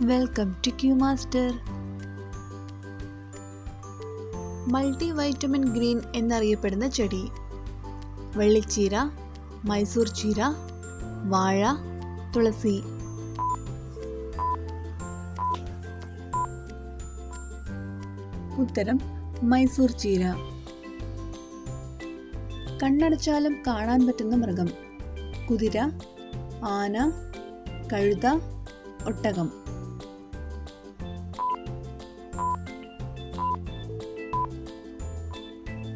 Welcome to Q master. Multi vitamin green എന്നറിയപ്പെടുന്ന ചെടി: വെള്ളിച്ചീര, മൈസൂർ ചീര, വാഴ, തുളസി. ഉത്തരം മൈസൂർ ചീര. കണ്ണടച്ചാലും കാണാൻ പറ്റുന്ന മൃഗം: കുതിര, ആന, കഴുത, ഒട്ടകം.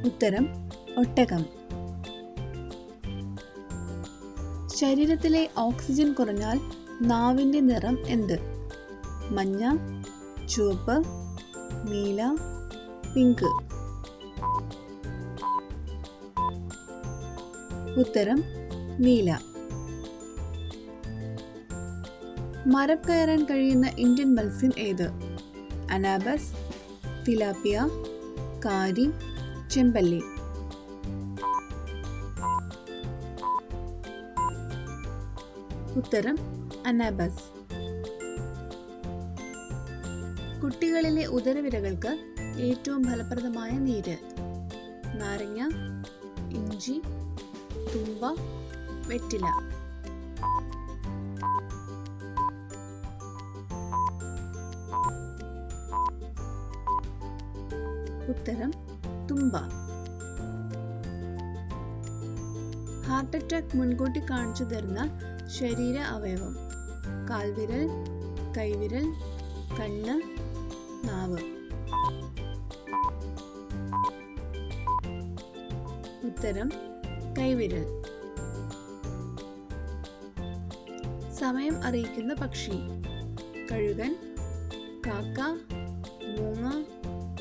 ഉത്തരം ഒട്ടകം. ശരീരത്തിലെ ഓക്സിജൻ കുറഞ്ഞാൽ നാവിന്റെ നിറം എന്ത്? മഞ്ഞ, ചുവപ്പ്, നീല, പിങ്ക്. ഉത്തരം നീല. മരം കയറാൻ കഴിയുന്ന ഇന്ത്യൻ മത്സ്യം ഏത്? അനാബസ്, തിലാപ്പിയ, കാരി, ചെമ്പല്ലി. ഉത്തരം അനാബസ്. കുട്ടികളിലെ ഉദരവിരകൾക്ക് ഏറ്റവും ഫലപ്രദമായ നീര്: നാരങ്ങ, ഇഞ്ചി, തുമ്പ, വെറ്റില. ഉത്തരം തുമ്പ. ഹാർട്ട് അറ്റാക്ക് മുൻകൂട്ടി കാണിച്ചു തരുന്ന ശരീര അവയവം: കാൽവിരൽ, കൈവിരൽ, കണ്ണ്, നാവ്. ഉത്തരം കൈവിരൽ. സമയം അറിയിക്കുന്ന പക്ഷി: കഴുകൻ, കാക്ക, മൂങ്ങ,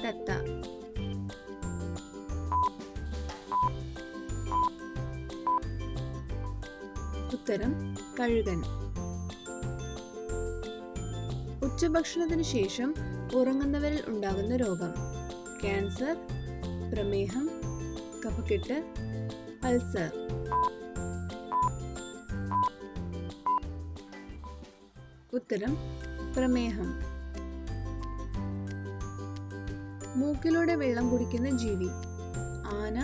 തത്ത. ഉത്തരം കഴുകൻ. ഉച്ചഭക്ഷണത്തിന് ശേഷം ഉറങ്ങുന്നവരിൽ ഉണ്ടാകുന്ന രോഗം: ക്യാൻസർ, പ്രമേഹം, കഫക്കെട്ട്, അൾസർ. ഉത്തരം പ്രമേഹം. മൂക്കിലൂടെ വെള്ളം കുടിക്കുന്ന ജീവി: ആന,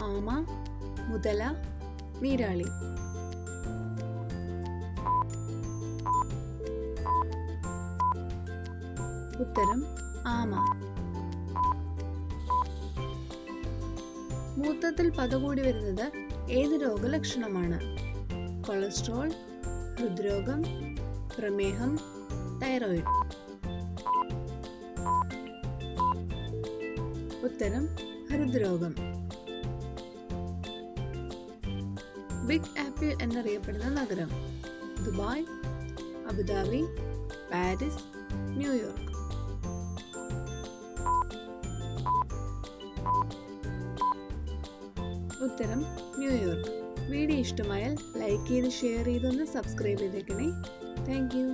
ആമ, മുതല, നീരാളി. ഉത്തരം ആമ. മൂത്രത്തിൽ പത കൂടി വരുന്നത് ഏത് രോഗലക്ഷണമാണ്? കൊളസ്ട്രോൾ, ഹൃദ്രോഗം, പ്രമേഹം, തൈറോയിഡ്. ഉത്തരം ഹൃദ്രോഗം. ബിഗ് ആപ്പിൾ എന്നറിയപ്പെടുന്ന നഗരം: ദുബായ്, അബുദാബി, പാരീസ്, ന്യൂയോർക്ക്. ഉത്തരം ന്യൂയോർക്ക്. വീഡിയോ ഇഷ്ടമായാൽ ലൈക്ക് ചെയ്ത് ഷെയർ ചെയ്തൊന്ന് സബ്സ്ക്രൈബ് ചെയ്തേക്കണേ. Thank you.